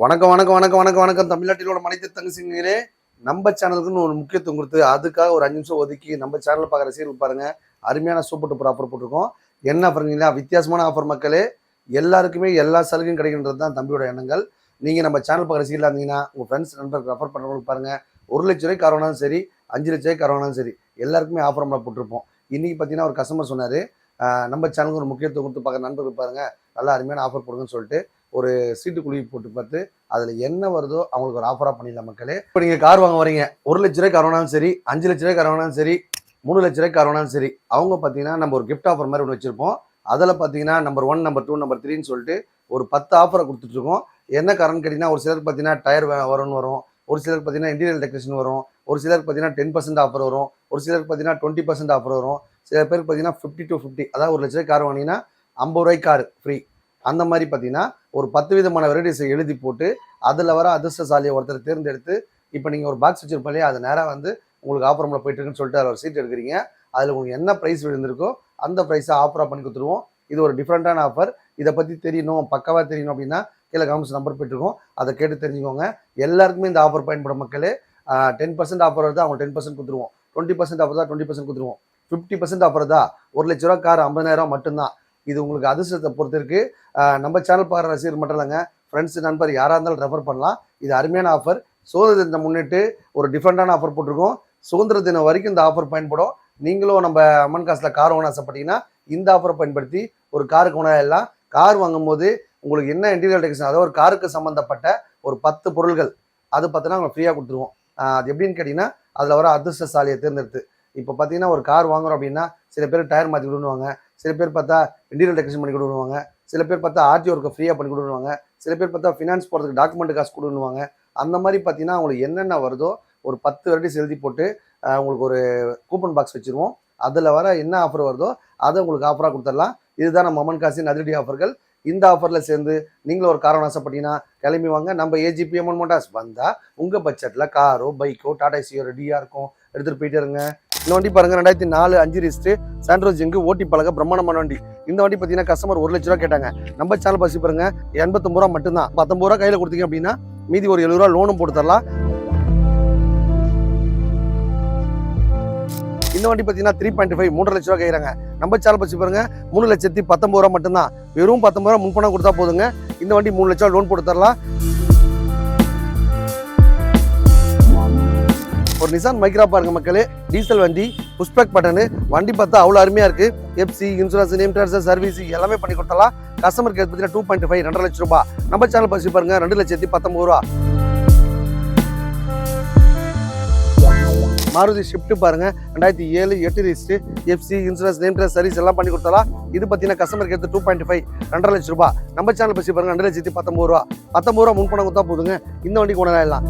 வணக்கம் வணக்கம் வணக்கம் வணக்கம் வணக்கம் தமிழ்நாட்டிலோட மனித தங்கசிங்களே. நம்ம சேனலுக்குன்னு ஒரு முக்கியத்துவம் கொடுத்து அதுக்காக ஒரு 5 நிமிஷம் ஒதுக்கி நம்ம சேனலில் பார்க்குற ரசிகர்கள் பாருங்க, அருமையான சூப்பர் டூப்பர் ஆஃபர் போட்டிருக்கோம். என்ன ஆஃபருங்களா? வித்தியாசமான ஆஃபர் மக்களே. எல்லாருக்குமே எல்லா சலுகையும் கிடைக்கின்றது தான் தம்பியோட எண்ணங்கள். நீங்கள் நம்ம சேனல் பார்க்குற ரசிகர்களாக இருந்தீங்கன்னா உங்கள் ஃப்ரெண்ட்ஸ் நண்பர்கள் ரெஃபர் பண்ணுறவங்களுக்கு பாருங்கள். 1,00,000 கார் வாங்கினாலும் சரி, 5,00,000 கார் வாங்கினாலும் சரி, எல்லாருக்குமே ஆஃபர் நம்ம போட்டிருப்போம். இன்றைக்கி பார்த்தீங்கன்னா ஒரு கஸ்டமர் சொன்னார், நம்ம சேனலுக்கு ஒரு முக்கியத்துவம் கொடுத்து பார்க்குற நண்பர்கள் பாருங்கள், நல்லா அருமையான ஆஃபர் போடுங்கன்னு சொல்லிட்டு ஒரு சீட்டு குழி போட்டு பார்த்து அதில் என்ன வருதோ அவங்களுக்கு ஒரு ஆஃபராக பண்ணிடலாம் மக்களே. இப்போ நீங்கள் கார் வாங்க வரீங்க, 1,00,000 கார் வாங்கினாலும் சரி, 5,00,000 கார் வாங்கினாலும் சரி, 3,00,000 கார் வாங்கினாலும் சரி, அவங்க பார்த்தீங்கன்னா நம்ம ஒரு கிஃப்ட் ஆஃபர் மாதிரி ஒன்று வச்சுருப்போம். அதில் பார்த்தீங்கன்னா நம்பர் 1, நம்பர் 2, நம்பர் 3ன்னு சொல்லிட்டு ஒரு 10 ஆஃபரை கொடுத்துட்ருக்கோம். என்ன காரணம்னு கேட்டிங்கன்னா, ஒரு சிலருக்கு பார்த்தீங்கன்னா டயர் வரும்னு வரும், ஒரு சிலருக்கு பார்த்தீங்கன்னா இன்டீரியர் டெக்கரேஷன் வரும், ஒரு சிலருக்கு பார்த்தீங்கன்னா 10% ஆஃபர் வரும், ஒரு சிலருக்கு பார்த்தீங்கன்னா 20% ஆஃபர் வரும், சில பேருக்கு பார்த்தீங்கன்னா 50 to 50, அதாவது 1,00,000 கார் வாங்கினீங்கன்னா 50 ரூபாய்க்கு கார் ஃப்ரீ. அந்த மாதிரி பார்த்தீங்கன்னா ஒரு 10 விதமான வெரைட்டிஸை எழுதி போட்டு அதில் வர அதிர்ஷ்டசாலியை ஒருத்தர் தேர்ந்தெடுத்து, இப்போ நீங்கள் ஒரு பாக்ஸ் வச்சிருப்பாலே அதை நேராக வந்து உங்களுக்கு ஆஃபர் நம்மளை போயிட்டு இருக்குன்னு சொல்லிட்டு அதில் ஒரு சீட் எடுக்கிறீங்க. அதில் உங்களுக்கு என்ன ப்ரைஸ் விழுந்திருக்கோ அந்த ப்ரைஸை ஆஃபராக பண்ணி கொடுத்துருவோம். இது ஒரு டிஃப்ரெண்ட்டான ஆஃபர். இதை பற்றி தெரியணும், பக்கவாக தெரியணும் அப்படின்னா கீழே கமெண்ட்ஸ் நம்பர் போயிட்டுருக்கோம், அதை கேட்டு தெரிஞ்சுக்கோங்க. எல்லாருக்குமே இந்த ஆஃபர் பயன்படும் மக்களே. 10% ஆஃபர் வருதா அவங்க 10% கொடுத்துருவோம், 20% ஆஃபர் தான் 20% கொடுத்துருவோம், 50% ஆஃபர் தான் 1,00,000 கார் 50,000 மட்டும்தான். இது உங்களுக்கு அதிர்ஷ்டத்தை பொறுத்து இருக்கு. நம்ம சேனல் பார்க்குற ரசிகர் மட்டும் இல்லைங்க, ஃப்ரெண்ட்ஸ் நண்பர் யாராக இருந்தாலும் ரெஃபர் பண்ணலாம். இது அருமையான ஆஃபர். சுதந்திர தினத்தை முன்னிட்டு ஒரு டிஃப்ரெண்டான ஆஃபர் போட்டிருக்கோம். சுதந்திர தினம் வரைக்கும் இந்த ஆஃபர் பயன்படும். நீங்களும் நம்ம அம்மன் காசில் கார் வாங்க ஆசைப்பட்டீங்கன்னா இந்த ஆஃபரை பயன்படுத்தி ஒரு காருக்கு உணவெல்லாம் கார் வாங்கும்போது உங்களுக்கு என்ன இன்டீரியர் டெக்கரேஷன், அதாவது ஒரு காருக்கு சம்மந்தப்பட்ட ஒரு 10 பொருட்கள் அது பார்த்தீங்கன்னா உங்களுக்கு ஃப்ரீயாக கொடுத்துருவோம். அது எப்படின்னு கேட்டிங்கன்னா, அதில் வர அதிர்ஷ்டசாலியை தேர்ந்தெடுத்து, இப்போ பார்த்தீங்கன்னா ஒரு கார் வாங்குறோம் அப்படின்னா சில பேர் டயர் மாற்றி கொடுடுவாங்க, சில பேர் பார்த்தா இன்டீரியர் டெக்கரேஷன் பண்ணி கொடுடுவாங்க, சில பேர் பார்த்தா ஆர்டி ஒர்க்கை ஃப்ரீயாக பண்ணி கொடுடுவாங்க, சில பேர் பார்த்தா ஃபினான்ஸ் போகிறதுக்கு டாக்குமெண்ட் காசு கொடுடுவாங்க. அந்த மாதிரி பார்த்தீங்கன்னா உங்களுக்கு என்னென்ன வருதோ ஒரு 10 வெரைட்டிஸ் எழுதி போட்டு உங்களுக்கு ஒரு கூப்பன் பாக்ஸ் வச்சுருவோம். அதில் வர என்ன ஆஃபர் வருதோ அதை உங்களுக்கு ஆஃபராக கொடுத்துடலாம். இதுதான் நம்ம அம்மன் காசின் அதிரடி ஆஃபர்கள். இந்த ஆஃபரில் சேர்ந்து நீங்களும் ஒரு கார் ஆசைப்பட்டீங்கன்னா கிளம்பி வாங்க. நம்ம ஏஜிபி அம்மன் மோட்டார்ஸ் வந்தால் உங்கள் பட்ஜெட்டில் காரோ பைக்கோ டாடா ஏசியோ ரெடியாக இருக்கும், எடுத்துகிட்டு போயிட்டே இருங்க. இந்த வண்டி பாருங்க, 2004 5 ரிஸ்ட் சாண்ட்ரோஸ் ஜிங்கு ஓட்டி பழக பிரம்மாண்டமான வண்டி. இந்த வண்டி பார்த்தீங்கன்னா கஸ்டமர் 1,00,000 கேட்டாங்க. நம்ம சேனல் பசி பாருங்க, 89 ரூபா மட்டும்தான். 19 ரூபா கையில் கொடுத்தீங்க அப்படின்னா மீதி ஒரு 70 ரூபா லோனும் போட்டு தரலாம். இந்த வண்டி பார்த்தீங்கன்னா 3.5 3,00,000 கேட்குறாங்க. நம்ம சேனல் பசி பாருங்க, 3,19 ரூபா மட்டும்தான். வெறும் 19 ரூபா முன்பணம் கொடுத்தா போதுங்க. இந்த வண்டி 3,00,000 லோன் போட்டு தரலாம். ஒரு நிசான் மைக்ரா பாருங்க மக்களே, டீசல் வண்டி, புஷ்பேக் பட்டனு, வண்டி பார்த்தா அவ்வளோ அருமையாக இருக்குது. FC, insurance, name transfer, service எல்லாமே பண்ணி கொடுத்தலாம். கஸ்டமர் கேர் பார்த்தீங்கன்னா 2.5 2,00,000 ரூபாய். நம்ம சேனல் பசி பாருங்க, 2,19 ரூபா. மாருதி ஷிஃப்ட் பாருங்க, 2007 8 wrist, FC, insurance, name transfer, service எல்லாம் பண்ணி கொடுத்தலாம். இது பார்த்தீங்கன்னா கஸ்டமர் கேர் 2.5 2,00,000 ரூபாய். நம்ம சேனல் பசி பாருங்க, 2,19 ரூபா. 19 ரூபா முன்பணம் கொடுத்தா போதுங்க. இந்த வண்டி கொண்டாடலாம்.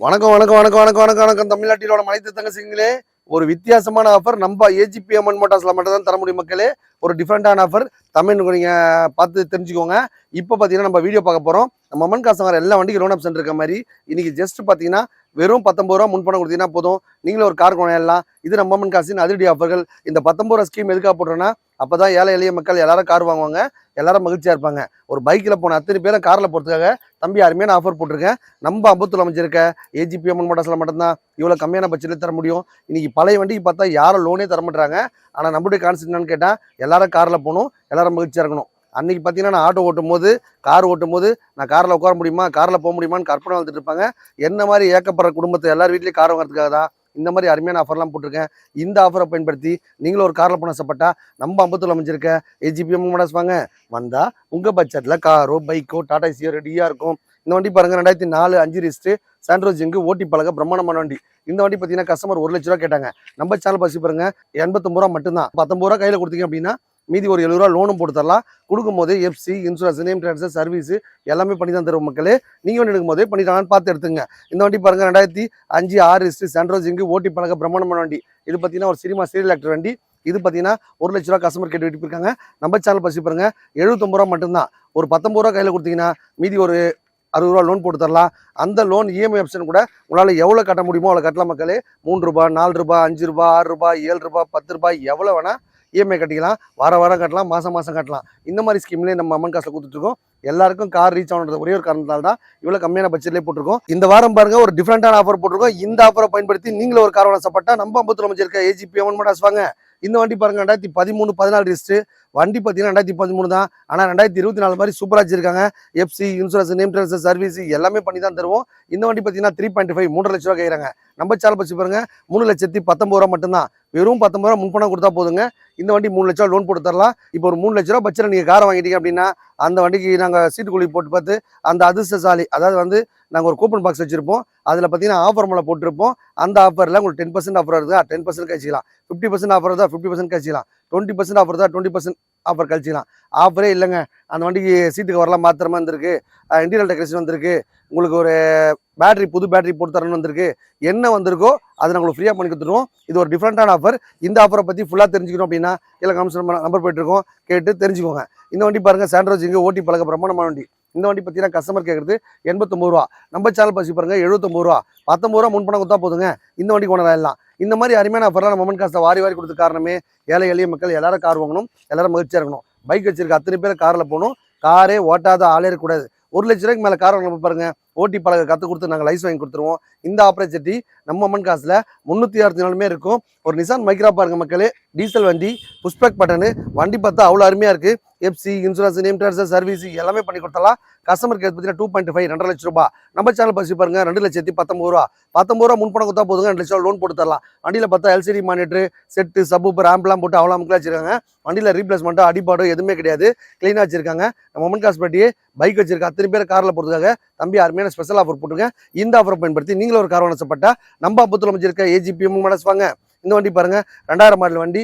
வணக்கம் வணக்கம் வணக்கம் வணக்கம் வணக்கம் வணக்கம் தமிழ்நாட்டிலோட மனித தங்கசிங்களே. ஒரு வித்தியாசமான ஆஃபர் நம்ம ஏஜிபி அம்மன் மோட்டார்ஸ்ல மட்டும் தான் தர முடியும் மக்களே. ஒரு டிஃப்ரெண்டான ஆஃபர், தமிழ் நீங்கள் பார்த்து தெரிஞ்சுக்கோங்க. இப்போ பார்த்தீங்கன்னா நம்ம வீடியோ பார்க்க போகிறோம். நம்ம அம்மன் காசு வாங்குற எல்லா வண்டிக்கும் லோன் ஆப்ஷன் இருக்க மாதிரி இன்னைக்கு ஜஸ்ட் பார்த்தீங்கன்னா வெறும் 19 ரூபா முன்பணம் கொடுத்தீங்கன்னா போதும், நீங்களும் ஒரு கார் கொண்டாடலாம். இது நம்ம அம்மன் காசின் அதிரடி ஆஃபர்கள். இந்த 19 ரூபா ஸ்கீம் எதுக்காக போடுறோன்னா, அப்போ தான் ஏழை எளிய மக்கள் எல்லாரும் கார் வாங்குவாங்க, எல்லாரும் மகிழ்ச்சியாக இருப்பாங்க. ஒரு பைக்கில் போன அத்தனை பேரும் காரில் போகிறதுக்காக தம்பி அருமையான ஆஃபர் போட்டிருக்கேன். நம்ம அம்பத்தூர் அமைச்சிருக்க ஏஜிபி அம்மன் மோட்டார்ஸில் மட்டும்தான் இவ்வளோ கம்மியான பட்ஜெட்டில் தர முடியும். இன்னைக்கு பழைய வண்டிக்கு பார்த்தா யாரும் லோனே தர மாட்டாங்க. ஆனால் நம்மளுடைய கான்செப்ட் என்னன்னு கேட்டால், எல்லாரும் காரில் போகணும், எல்லாரும் மகிழ்ச்சியாக இருக்கணும். அன்றைக்கி பார்த்தீங்கன்னா நான் ஆட்டோ ஓட்டும் போது, கார் ஓட்டும் போது நான் காரில் உட்கார முடியுமா, காரில் போக முடியுமான்னு கற்பனை வந்துட்டு இருப்பாங்க. என்ன மாதிரி ஏக்கப்படுற குடும்பத்தை எல்லார் வீட்லேயும் கார் வாங்குறதுக்காக தான் இந்த மாதிரி அருமையான ஆஃபர்லாம் போட்டிருக்கேன். இந்த ஆஃபரை பயன்படுத்தி நீங்களும் ஒரு காரில் போன ஆசைப்பட்டா நம்ம அம்பத்தூர் அமைச்சிருக்க ஏஜிபி அம்மன் மோட்டார்ஸ் வாங்க. வந்தால் உங்கள் பட்ஜெட்டில் காரோ பைக்கோ டாடா ஏசியோ ரெடியாக இருக்கும். இந்த வண்டி பாருங்கள், 2004 5 ரிஸ்ட் சாண்ட்ரோஸ் ஜிங்கு ஓட்டி பழக பிரம்மாண்டமான வண்டி. இந்த வண்டி பார்த்தீங்கன்னா கஸ்டமர் 1,00,000 கேட்டாங்க. நம்ம சேனல் பசி பாருங்க, 89 ரூபா மட்டும்தான். 19 ரூபா கையில் கொடுத்தீங்க அப்படின்னா மீதி ஒரு 70 ரூபா லோனும் போட்டு தரலாம். கொடுக்கும்போது FC, insurance, name transfer, service எல்லாமே பண்ணி தான் தருவோம் மக்களே. நீங்கள் ஒன்று எடுக்கும் போதே பண்ணிட்டாங்கன்னு பார்த்து எடுத்துங்க. இந்த வண்டி பாருங்க, 2005 6 ரிஸ்ட் சாண்ட்ரோஸ் ஜிங்கு ஓட்டி பழக பிரம்மாண்டமான வண்டி. இது பார்த்தீங்கன்னா ஒரு சினிமா சீரியல் ஆக்டர் வண்டி. இது பார்த்தீங்கன்னா 1,00,000 ரூபா கஸ்டமர் கேட்டு விட்டுருக்காங்க. நம்ம சேனல் பசி பாருங்க 79 ரூபா மட்டும்தான். ஒரு 19 ரூபா கையில் கொடுத்தீங்கன்னா மீதி ஒரு 60 ரூபா லோன் போட்டு தரலாம். அந்த லோன் இஎம்ஐ ஆப்ஷன் கூட உங்களால் எவ்வளோ கட்ட முடியுமோ அவ்வளோ கட்டலாம் மக்களே. 3 ரூபா 4 ரூபா 5 ரூபா 6 ரூபா 7 ரூபா 10 ரூபாய் எவ்வளோ வேணால் இஎம்ஐ கட்டிக்கலாம். வாரம் கட்டலாம், மாதம் கட்டலாம். இந்த மாதிரி ஸ்கீம்லேயே நம்ம அம்மன் காசில் கொடுத்துட்ருக்கோம். எல்லாருக்கும் கார் ரீச் ஆகணுன்றது ஒரே ஒரு காரணத்தால் தான் இவ்வளோ கம்மியான பட்ஜெட்லேயே போட்டிருக்கோம். இந்த வாரம் பாருங்க ஒரு டிஃப்ரெண்டான ஆஃபர் போட்டிருக்கோம். இந்த ஆஃபரை பயன்படுத்தி நீங்களும் ஒரு கார் வாங்கப்பட்டா நம்ம அம்பத்தூர் அமைச்சிருக்க ஏஜிபி அம்மன் மோட்டார்ஸ் வாங்க. இந்த வண்டி பாருங்க 2013 14 ரிஜிஸ்டர் வண்டி பார்த்தீங்கன்னா 2013 தான். ஆனால் 2024 மாதிரி சூப்பராக வச்சிருக்காங்க. FC insurance name transfer service எல்லாமே பண்ணி தான் தருவோம். இந்த வண்டி பார்த்தீங்கன்னா 3.5 3 லட்ச ரூபா கேட்குறாங்க. நம்ம சேனல் பற்றி பாருங்க 3,19,000 ரூபா மட்டும்தான். வெறும் 19 ரூபா முன்பணம் கொடுத்தா போதுங்க. இந்த வண்டி 3 லட்ச ரூபா லோன் போட்டு தரலாம். இப்போ ஒரு 3 லட்ச ரூபா பட்ஜெட் நீங்கள் காரை வாங்கிட்டீங்க அப்படின்னா அந்த வண்டிக்கு நாங்கள் சீட்டு குழி போட்டு பார்த்து அந்த அதிர்ஷ்டசாலி அதாவது நாங்கள் ஒரு கூப்பன் பாக்ஸ் வச்சிருப்போம். அதில் பார்த்தீங்கன்னா ஆஃபர் மேலே போட்டிருப்போம். அந்த ஆஃபரில் உங்களுக்கு 10% ஆஃபர் வருதா 10% கழிச்சிக்கலாம். 50% ஆஃபர் வருதா 50% கழிச்சிக்கலாம். 20% ஆஃபர் தான் 20% ஆஃபர் கழிச்சிக்கலாம். ஆஃபரே இல்லைங்க. அந்த வண்டிக்கு சீட்டுக்கு வரலாம் மாத்திரமா வந்திருக்கு, இன்டீரியர் டெக்கரேஷன் வந்திருக்கு, உங்களுக்கு ஒரு பேட்டரி புது பேட்டரி போட்டு தரணும்னு வந்திருக்கு. என்ன வந்திருக்கோ அதை நாங்கள் ஃப்ரீயாக பண்ணி கொடுத்துருவோம். இது ஒரு டிஃப்ரெண்டான ஆஃபர். இந்த ஆஃபரை பற்றி ஃபுல்லாக தெரிஞ்சுக்கணும் அப்படின்னா இல்லை கமிஷன் நம்பர் போயிட்டுருக்கோம், கேட்டு தெரிஞ்சுக்கோங்க. இந்த வண்டி பாருங்கள் சாண்ட்ரோஜ் இங்கே ஓட்டி பழக பிரமாணமான வண்டி. இந்த வண்டி பார்த்தீங்கன்னா கஸ்டமர் கேட்குறது 89 ரூபா. நம்ம சேனல் பசி பாருங்க 79 ரூபா. 19 ரூபா முன்பணம் கொடுத்தா போதுங்க. இந்த வண்டி கொண்டு வரலாம். இந்த மாதிரி அருமையான ஆஃபர்லாம் நம்ம அம்மன் காசை வாரி கொடுத்த காரணமே ஏழை எளிய மக்கள் எல்லாரும் கார் வாங்கணும், எல்லாரும் மகிழ்ச்சியாக இருக்கணும். பைக் வச்சிருக்க அத்தனை பேர் காரில் போகணும். காரே ஓட்டாத ஆளே இருக்கக்கூடாது. 1 லட்ச ரூபாய்க்கு மேலே கார் வாங்க பாருங்க, ஓட்டி பழக கற்றுக் கொடுத்து நாங்கள் லைஸ் வாங்கி கொடுத்துருவோம். இந்த ஆப்பர்ச்சுனிட்டி நம்ம அம்மன் காசில் 364 இருக்கும். ஒரு நிசான் மைக்ரா பாருங்க மக்களே, டீசல் வண்டி, புஷ்பேக் பட்டனு, வண்டி பார்த்தா அவ்வளோ அருமையாக இருக்குது. FC insurance name transfer service எல்லாமே பண்ணி கொடுத்தலாம். கஸ்டமர் கேர் பார்த்தீங்கன்னா 2.5 2 லட்ச ரூபா. நம்ம சேனல் பசி பாருங்க 2,19,000 ரூபா. 19 ரூபா முன்பணம் கொடுத்தா போதுங்க, 2 லட்ச ரூபா லோன் போட்டு தரலாம். வண்டியில் பார்த்தா எல்சிடி மானிட்டர் செட்டு சப்பூப்பர் ஆம்ப்லாம் போட்டு அவ்வளோ மக்களாக வச்சிருக்காங்க. வண்டியில் ரீப்ளேஸ்மெண்ட்டோ அடிபாடோ எதுவுமே கிடையாது, க்ளீனாக வச்சிருக்காங்க. நம்ம அம்மன் காசு பட்டியே பைக் வச்சிருக்க அத்தனை பேர் காரில் போகிறதுக்காக தம்பி அருமையான ஸ்பெஷல் ஆஃபர் போட்டுருங்க. இந்த ஆஃபரை பயன்படுத்தி நீங்களும் ஒரு கார் வாங்கப்பட்டா நம்ம அம்பத்தூர் அமைச்சிருக்க ஏஜிபி அம்மன் மோட்டார்ஸ் வாங்க. இந்த வண்டி பாருங்க 2000 மாடல் வண்டி,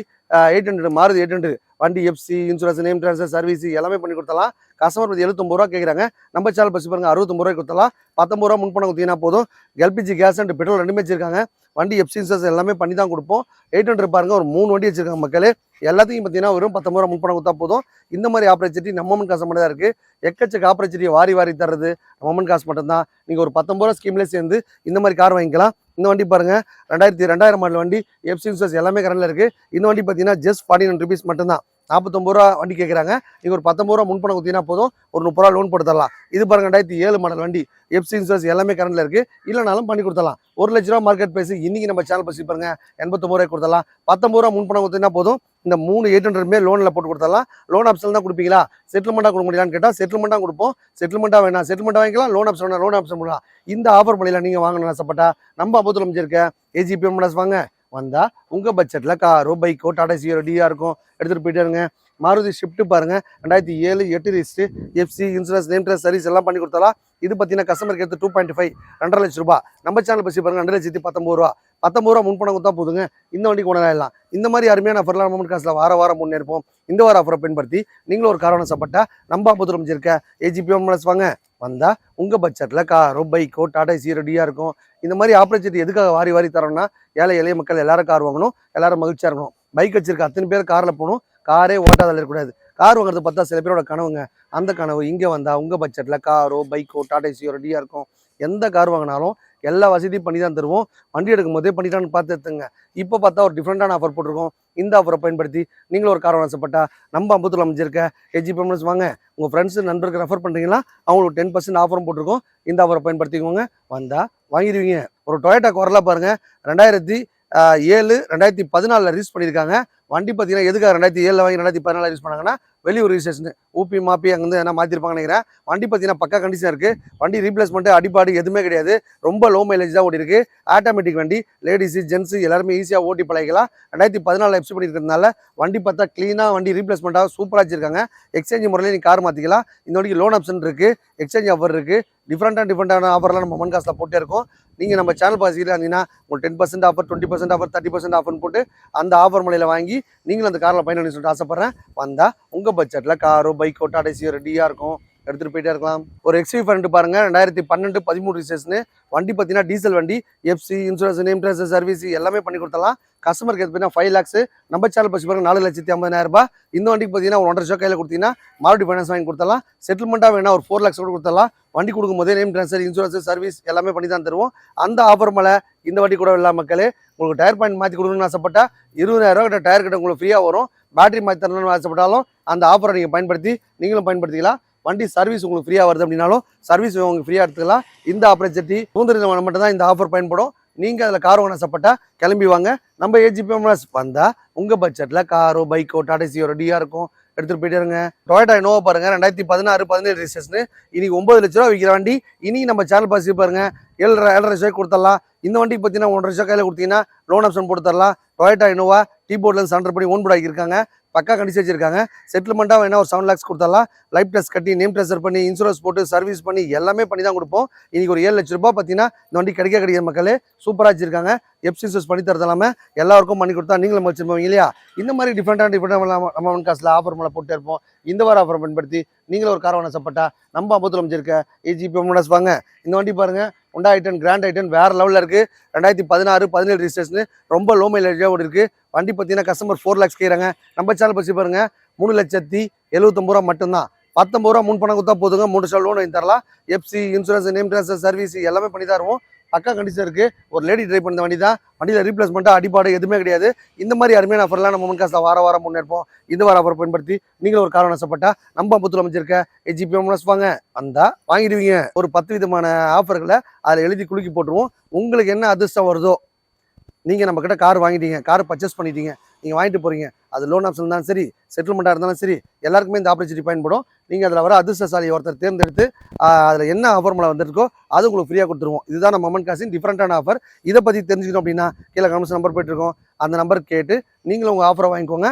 800 மாருதி 800 வண்டி, FC insurance name transfer service எல்லாமே பண்ணி கொடுத்தலாம். கஸ்டமர் பற்றி 79 ரூபா கேட்குறாங்க. நம்ம சேனல் பஸ் பாருங்க 69 ரூபாய்க்கு கொடுத்தலாம். 19 ரூபா முன்பணம் கொடுத்தீங்கன்னா போதும். எல்பிஜி கேஸ் அண்ட் பெட்ரோல் ரெண்டுமே வச்சிருக்காங்க. வண்டி எஃப்சி இன்சூரன்ஸ் எல்லாமே பண்ணி தான் கொடுப்போம். 800 பாருங்க ஒரு 3 வண்டி வச்சிருக்காங்க மக்களே. எல்லாத்தையும் பார்த்தீங்கன்னா வெறும் 19 ரூபா முன்பணம் கொடுத்தா போதும். இந்த மாதிரி ஆப்பர்ச்சுனிட்டி நம்ம அம்மன் காசு மட்டும் தான் இருக்குது. எக்கச்சக்க ஆப்பர்ச்சுனிட்டியை வாரி தர்றது நம்ம அம்மன் காசு மட்டும்தான். நீங்கள் ஒரு 19 ரூபா ஸ்கீம்லேயே சேர்ந்து இந்த மாதிரி கார் வாங்கிக்கலாம். இந்த வண்டி பாருங்க 2000 மாடல் வண்டி, எஃப்சி இன்சூரன்ஸ் எல்லாமே கரண்டில் இருக்குது. இந்த வண்டி பார்த்தீங்கன்னா ஜஸ்ட் 49 ருபீஸ் மட்டும்தான். 49 ரூபா வண்டி கேட்குறாங்க. நீங்கள் ஒரு 19 ரூபா முன்பணம் கொடுத்தீங்கன்னா போதும், ஒரு 30 ரூபா லோன் போட்டு தரலாம். இது பாருங்க 2007 மாடல் வண்டி, எஃப்சி இன்சூரன்ஸ் எல்லாமே கரண்டில் இருக்குது. இல்லைனாலும் பண்ணி கொடுத்தலாம். 1 லட்ச ரூபா மார்க்கெட் பிரைஸ். இன்னைக்கு நம்ம சேனல் பசி பாருங்க 89 ரூபாய்க்கு கொடுத்தலாம். 19 ரூபா முன்பணம் கொடுத்தீங்கன்னா போதும். இந்த 3 800 லோனில் போட்டு கொடுத்தலாம். லோன் ஆப்ஷன் தான் கொடுப்பீங்களா, செட்டில்மெண்ட்டாக கொடுக்க முடியலான்னு கேட்டால் செட்டில்மெண்ட்டாக கொடுப்போம். செட்டில்மெண்ட்டாக வேணாம் செட்டில்மெண்ட்டாக வாங்கிக்கலாம். லோன் ஆப்ஷன் வேணாம் லோன் ஆப்ஷன் பண்ணலாம். இந்த ஆஃபர் பண்ணிடலாம். நீங்கள் வாங்கணும்னு ஆசைப்பட்டா நம்ம அம்பத்தூர் அமைச்சிருக்க ஏஜிபி மோட்டார்ஸ் வாங்க. வந்தால் உங்கள் பட்ஜெட்டில் காரோ பைக்கோ டாடா சியோ ரெடியாக இருக்கும், எடுத்துகிட்டு போயிட்டே இருங்க. மாருதி ஷிஃப்ட் பாருங்க 2007 8 register, FC insurance name transfer service எல்லாம் பண்ணி கொடுத்தலாம். இது பார்த்தீங்கன்னா கஸ்டமர் கேட்டு 2.5 2 லட்ச ரூபா. நம்ம சேனல் பசி பாருங்க 2,19,000 ரூபா. 19 ரூபா முன்பணம் கொடுத்தா போதுங்க. இந்த வண்டி கொண்டாடலாம். இந்த மாதிரி அருமையான ஆஃபர்லாம் நம்ம காசில் வாரம் முன்னேற்போம். இந்த வார ஆஃபரை பயன்படுத்தி நீங்களும் ஒரு கார் வாங்கப்பட்டா நம்ம அம்பத்தூர் அமைச்சிருக்க ஏஜிபி மோட்டார்ஸ் வாங்க. வந்தால் உங்கள் பட்ஜெட்டில் காரோ பைக்கோ டாடா சியோ ரெடியாக இருக்கும். இந்த மாதிரி ஆப்பர்ச்சுனிட்டி எதுக்காக வாரி தரோம்னா ஏழை எளிய மக்கள் எல்லாரும் கார் வாங்கணும், எல்லாரும் மகிழ்ச்சியாக இருக்கணும். பைக் வச்சிருக்க அத்தனை பேர் காரில் போகணும். காரே ஓட்டாதல் இருக்கக்கூடாது. கார் வாங்குறது பார்த்தா சில பேரோட கனவுங்க. அந்த கனவு இங்கே வந்தால் உங்கள் பட்ஜெட்டில் காரோ பைக்கோ டாடா சியோ ரெடியாக இருக்கும். எந்த கார் வாங்கினாலும் எல்லா வசதியும் பண்ணி தான் தருவோம். வண்டி எடுக்கும் போதே பண்ணிட்டான்னு பார்த்து எடுத்துங்க. இப்போ பார்த்தா ஒரு டிஃப்ரெண்டான ஆஃபர் போட்டிருக்கோம். இந்த ஆஃபரை பயன்படுத்தி நீங்களும் ஒரு கார் வாங்கப்பட்டா நம்ம அம்பத்தூர் அமைச்சிருக்க ஏஜிபி மோட்டார்ஸ் வாங்க. உங்கள் ஃப்ரெண்ட்ஸு நண்பருக்கு ரெஃபர் பண்ணுறீங்களா, அவங்களுக்கு 10% ஆஃபரும் போட்டிருக்கோம். இந்த ஆஃபரை பயன்படுத்திக்கோங்க. வந்தால் வாங்கிடுவீங்க. ஒரு டொயோட்டா கொரலா பாருங்கள் 2007 2014 ரிலீஸ் பண்ணியிருக்காங்க. வண்டி பார்த்தீங்கன்னா எதுக்காக 2007 வாங்கி 2014 யூஸ் பண்ணாங்கன்னா வெளியூர் ரிஜிஸ்ட்ரேஷன் ஊபி மாப்பி அங்கேருந்து என்ன மாற்றிருப்பாங்கன்னு நினைக்கிறேன். வண்டி பார்த்தீங்கன்னா பக்கா கண்டிஷன் இருக்குது. வண்டி ரீப்ளேஸ்மெண்ட்டு அடிப்பாடு எதுவுமே கிடையாது. ரொம்ப லோ மைலேஜ் தான் ஓடி இருக்குது. ஆட்டோமேட்டிக் வண்டி, லேடிஸு ஜென்ஸு எல்லாருமே ஈஸியாக ஓட்டி பழகிக்கலாம். 2014 எஃப்சி பண்ணியிருக்கிறதுனால வண்டி பார்த்தா க்ளீனாக வண்டி ரீப்ளேஸ்மெண்ட்டாக சூப்பராக வச்சிருக்காங்க. எக்ஸ்சேஞ்ச் முறையில் நீங்கள் கார் மாற்றிக்கலாம். இந்த வண்டிக்கு லோன் ஆப்ஷன் இருக்குது, எக்ஸ்சேஞ்ச் ஆஃபர் இருக்குது. டிஃப்ரெண்டான ஆஃபர்லாம் நம்ம அம்மன் காசில் போட்டே இருக்கோம். நீங்கள் நம்ம சேனல் பாசிக்கிட்டு இருந்தீங்கன்னா உங்களுக்கு 10% ஆஃபர் 20% ஆஃபர் 30% ஆஃபர்னு போட்டு அந்த ஆஃபர் முறையில் வாங்கி நீங்களும் அந்த காரில் பயணம் சொல்லிட்டு ஆசைப்பட்றேன். வந்தால் உங்கள் பட்ஜெட்டில் காரோ பைக்கோ டாடா சியோ ரெடியாக இருக்கும். எடுத்துகிட்டு போயிட்டே இருக்கலாம். ஒரு XV பாருங்க 2012-13 ரிஜிஸ்ட்ரேஷன் வண்டி பார்த்தீங்கன்னா டீசல் வண்டி, FC, insurance, name transfer, service எல்லாமே பண்ணி கொடுத்தலாம். கஸ்டமருக்கு பார்த்தீங்கன்னா 5 lakhs. நம்ம சேனல் பற்றி பாருங்க 4,50,000 ரூபாய். இந்த வண்டிக்கு பார்த்தீங்கன்னா 1.5 கையில் கொடுத்தீங்கன்னா மாருதி ஃபைனான்ஸ் வாங்கி கொடுத்தலாம். செட்டில்மெண்ட்டாக வேணா ஒரு 4 lakhs கூட கொடுத்தலாம். வண்டி கொடுக்கும்போதே நேம் ட்ரான்ஸ்ஃபர், இன்சூரன்ஸ், சர்வீஸ் எல்லாமே பண்ணி தான் தருவோம். அந்த ஆஃபர் மேலே இந்த வண்டி கூட இல்லை மக்களே. உங்களுக்கு டயர் பாயிண்ட் மாற்றி கொடுக்கணும்னு ஆசைப்பட்டா 20,000 ரூபா கிட்ட டயர் கிட்ட உங்களுக்கு ஃப்ரீயாக வரும். பேட்டரி மாற்றி தரணும்னு ஆசைப்பட்டாலும் அந்த ஆஃபரை நீங்கள் பயன்படுத்தி நீங்களும் பயன்படுத்திக்கலாம். வண்டி சர்வீஸ் உங்களுக்கு ஃப்ரீயாக வருது அப்படின்னாலும் சர்வீஸ் உங்களுக்கு ஃப்ரீயாக எடுத்துக்கலாம். இந்த ஆப்பர்ச்சுனிட்டி சுதந்திர மட்டும் தான் இந்த ஆஃபர் பயன்படும். நீங்கள் அதில் கார் வாங்க ஆசைப்பட்டா கிளம்பி வாங்க. நம்ம ஏஜிபிஎம்எஸ் வந்தால் உங்கள் பட்ஜெட்டில் காரோ, பைக்கோ, டாடா சியோரோ, டிஆர் இருக்கும் எடுத்துகிட்டு போயிட்டே இருங்க. டொயோட்டா இனோவா பாருங்க 2016-17 ரிஜிஸ்ட்ரேஷன் இன்னைக்கு 9 லட்ச ரூபா விற்கிற வண்டி. இன்னைக்கு நம்ம சேனல் பாசி பாருங்க 7.5 லட்சம் கொடுத்துடலாம். இந்த வண்டிக்கு பார்த்தீங்கன்னா 1.5 லட்சம் கையில் கொடுத்தீங்கன்னா லோன் ஆப்ஷன் போட்டு தரலாம். டொயோட்டா இனோவா டீ போர்ட்லேருந்து சரண்டர் பண்ணி ஓன் போர்ட் ஆகியிருக்காங்க. பக்கா கண்டிச்சு வச்சிருக்காங்க. செட்டில்மெண்ட்டாக வேணா ஒரு 7 lakhs கொடுத்துடலாம். லைஃப் டெஸ்ட் கட்டி நேம் ட்ரான்ஸ்ஃபர் பண்ணி இன்சூரன்ஸ் போட்டு சர்வீஸ் பண்ணி எல்லாமே பண்ணி தான் கொடுப்போம். இன்னைக்கு ஒரு 7 லட்ச ரூபாய் பார்த்தீங்கன்னா இந்த வண்டி கிடைக்கிற மக்களே சூப்பராக வச்சிருக்காங்க. எஃப்சிஎஸ் பண்ணி தரது எல்லாருக்கும் பண்ணி கொடுத்தா நீங்களும் வச்சிருப்போம் இல்லையா? இந்த மாதிரி டிஃப்ரெண்டாக நம்ம காசில் ஆஃபர் மேலே போட்டு இருப்போம். இந்த வார ஆஃபர் பயன்படுத்தி நீங்களும் ஒரு கார் வாங்க ஆசைப்பட்டா நம்ம அம்பத்தூர் அமைச்சிருக்க ஏஜிபிஎம்எஸ் வாங்க. இந்த வண்டி பாருங்க Honda i10 கிராண்ட் i10 வேற லெவலில் இருக்கு. 2016-17 ரிஜிஸ்ட்ரேஷன் ரொம்ப லோ மைலேஜாக இருக்கு. வண்டி பார்த்தீங்கன்னா கஸ்டமர் 4 lakhs கேட்குறாங்க. நம்ம சேனல் பற்றி பாருங்க 3,79,000 ரூபா மட்டும்தான். 19 ரூபா முன் பணம் கொடுத்தா போதுங்க. 3 வருஷம் லோன் வாங்கி தரலாம். FC, insurance, name transfer, service எல்லாமே பண்ணி தருவோம். பக்கா கண்டிஷன் இருக்கு. ஒரு லேடி டிரைவ் பண்ண வண்டி தான். வண்டியில் ரீப்ளேஸ்மெண்ட்டாக அடிப்பாடு எதுவுமே கிடையாது. இந்த மாதிரி அருமையான ஆஃபர்லாம் நம்ம முன்காசில் வாரம் முன்னேற்போம். இந்த வார ஆஃபர் பயன்படுத்தி நீங்களும் ஒரு கார் ஆசைப்பட்டா நம்ம அம்பத்தூர் அமைச்சிருக்க ஏஜிபிஎம்எஸ் வாங்க. வந்தா வாங்கிடுவீங்க. ஒரு 10 விதமான ஆஃபர்களை அதில் எழுதி குலுக்கி போட்டுருவோம். உங்களுக்கு என்ன அதிர்ஷ்டம் வருதோ நீங்கள் நம்ம கிட்ட கார் வாங்கிட்டீங்க, கார் பர்ச்சேஸ் பண்ணிட்டீங்க, நீங்கள் வாங்கிட்டு போகிறீங்க. அது லோன் ஆப்ஷன் இருந்தாலும் சரி, செட்டில்மெண்ட்டாக இருந்தாலும் சரி, எல்லாருக்குமே இந்த ஆப்பர்ச்சுனிட்டி பயன்படும். நீங்கள் அதில் வர அதிர்ஷ்டசாலி ஒருத்தர் தேர்ந்தெடுத்து அதில் என்ன ஆஃபர் மேலே வந்திருக்கோ அது உங்களுக்கு ஃப்ரீயாக கொடுத்துருவோம். இதுதான் நம்ம மொமெண்ட் காசின் டிஃப்ரெண்ட்டான ஆஃபர். இதை பற்றி தெரிஞ்சுக்கணும் அப்படின்னா கீழே கமெண்ட்ஸ் நம்பர் போயிட்டுருக்கோம். அந்த நம்பர் கேட்டு நீங்களும் உங்கள் ஆஃபரை வாங்கிக்கோங்க.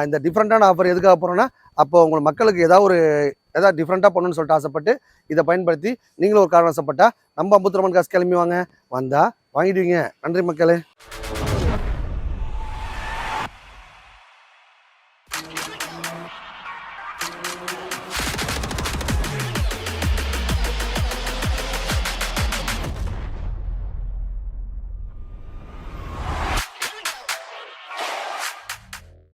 இந்த டிஃப்ரெண்ட்டான ஆஃபர் எதுக்காக போகிறோன்னா அப்போ உங்கள் மக்களுக்கு ஏதாவது டிஃப்ரெண்ட்டாக பண்ணணும்னு சொல்லிட்டு ஆசைப்பட்டு இதை பயன்படுத்தி நீங்களும் ஒரு காரணம் ஆசைப்பட்டா நம்ம அம்பத்தூர் மொமெண்ட் காசு கிளம்பி வாங்க. வந்தால் வாங்கிடுவீங்க. நன்றி மக்களே. Oh my God.